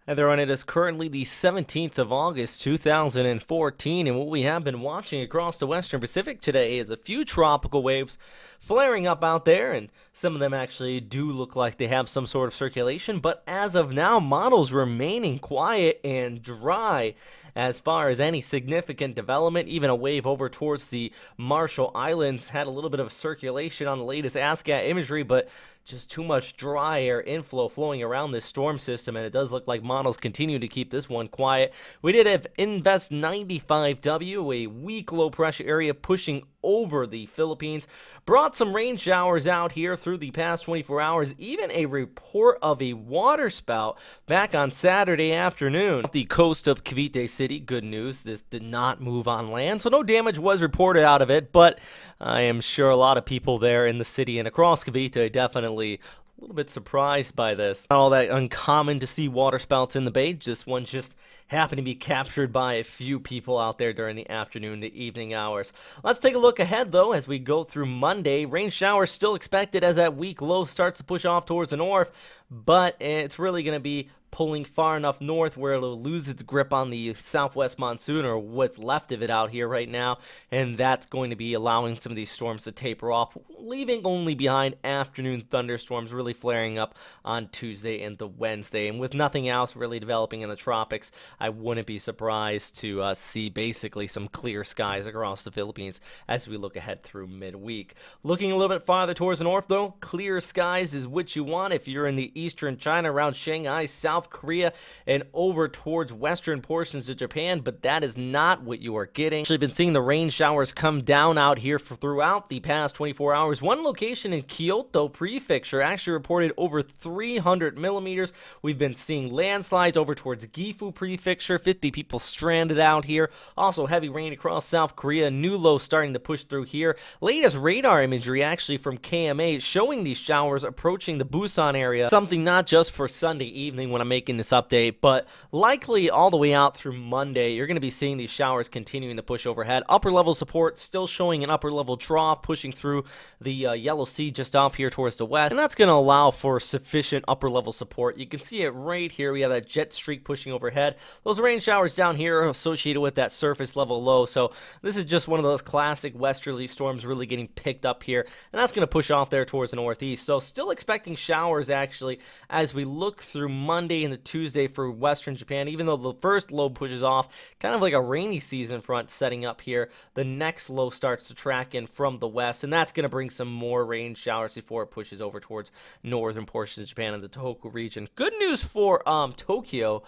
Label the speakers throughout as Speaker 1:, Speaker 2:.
Speaker 1: Hi there, it is currently the 17th of August, 2014, and what we have been watching across the Western Pacific today is a few tropical waves flaring up out there, and some of them actually do look like they have some sort of circulation, but as of now, models remaining quiet and dry as far as any significant development. Even a wave over towards the Marshall Islands had a little bit of circulation on the latest ASCAT imagery, but just too much dry air inflow flowing around this storm system, and it does look like models continue to keep this one quiet. We did have Invest 95W, a weak low pressure area pushing over the Philippines, brought some rain showers out here through the past 24 hours, even a report of a water spout back on Saturday afternoon off the coast of Cavite City. Good news, this did not move on land, so no damage was reported out of it, but I am sure a lot of people there in the city and across Cavite definitely a little bit surprised by this. Not all that uncommon to see water spouts in the bay. This one just happened to be captured by a few people out there during the afternoon to evening hours. Let's take a look ahead, though, as we go through Monday. Rain showers still expected as that weak low starts to push off towards the north, but it's really going to be pulling far enough north where it'll lose its grip on the southwest monsoon, or what's left of it out here right now, and that's going to be allowing some of these storms to taper off, leaving only behind afternoon thunderstorms really flaring up on Tuesday and the Wednesday. And with nothing else really developing in the tropics, I wouldn't be surprised to see basically some clear skies across the Philippines as we look ahead through midweek. Looking a little bit farther towards the north, though, clear skies is what you want if you're in the eastern China around Shanghai, South Korea, and over towards western portions of Japan, but that is not what you are getting. Actually been seeing the rain showers come down out here throughout the past 24 hours. One location in Kyoto Prefecture actually reported over 300 millimeters. We've been seeing landslides over towards Gifu Prefecture, 50 people stranded out here. Also heavy rain across South Korea, new low starting to push through here. Latest radar imagery actually from KMA showing these showers approaching the Busan area. Something not just for Sunday evening when I'm making this update, but likely all the way out through Monday. You're going to be seeing these showers continuing to push overhead. Upper level support still showing an upper level trough pushing through the Yellow Sea just off here towards the west, and that's going to allow for sufficient upper level support. You can see it right here. We have that jet streak pushing overhead. Those rain showers down here are associated with that surface level low, so this is just one of those classic westerly storms really getting picked up here, and that's going to push off there towards the northeast. So still expecting showers actually as we look through Monday and the Tuesday for western Japan. Even though the first low pushes off, kind of like a rainy season front setting up here, the next low starts to track in from the west, and that's going to bring some more rain showers before it pushes over towards northern portions of Japan and the Tohoku region. Good news for Tokyo.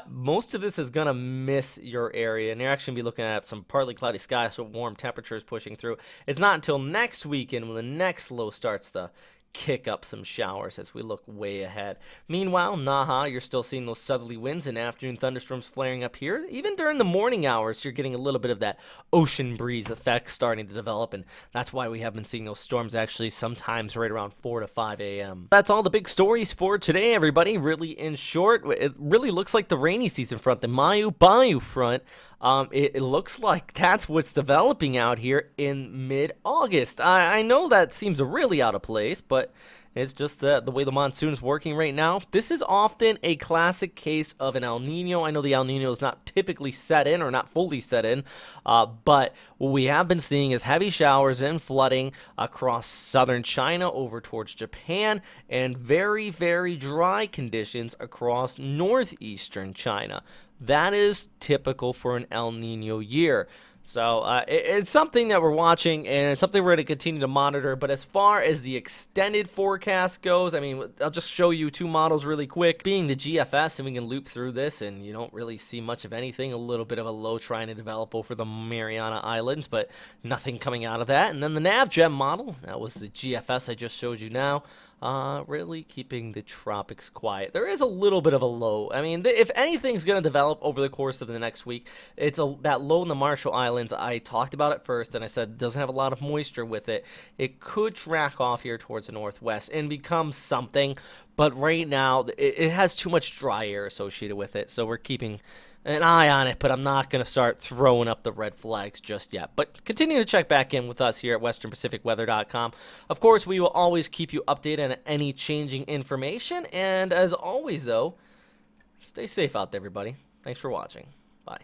Speaker 1: Most of this is going to miss your area, and you're actually going to be looking at some partly cloudy skies, so warm temperatures pushing through. It's not until next weekend when the next low starts to kick up some showers as we look way ahead. Meanwhile, Naha, you're still seeing those southerly winds and afternoon thunderstorms flaring up here. Even during the morning hours, you're getting a little bit of that ocean breeze effect starting to develop, and that's why we have been seeing those storms actually sometimes right around 4 to 5 a.m. That's all the big stories for today, everybody. Really, in short, it really looks like the rainy season front, the Mayu Bayou front. It looks like that's what's developing out here in mid-August. I know that seems really out of place, but it's just the way the monsoon is working right now. This is often a classic case of an El Nino. I know the El Nino is not typically set in or not fully set in, but what we have been seeing is heavy showers and flooding across southern China over towards Japan, and very, very dry conditions across northeastern China. That is typical for an El Nino year. So it's something that we're watching, and it's something we're going to continue to monitor. But as far as the extended forecast goes, I mean, I'll just show you two models really quick. Being the GFS, and we can loop through this, and you don't really see much of anything. A little bit of a low trying to develop over the Mariana Islands, but nothing coming out of that. And then the NavGem model, that was the GFS I just showed you now. Really keeping the tropics quiet. There is a little bit of a low. I mean, if anything's going to develop over the course of the next week, it's that low in the Marshall Islands. I talked about it first, and I said it doesn't have a lot of moisture with it. It could track off here towards the northwest and become something, but right now it has too much dry air associated with it, so we're keeping an eye on it, but I'm not going to start throwing up the red flags just yet. But continue to check back in with us here at westernpacificweather.com. Of course, we will always keep you updated on any changing information, and as always, though, Stay safe out there, everybody. Thanks for watching. Bye.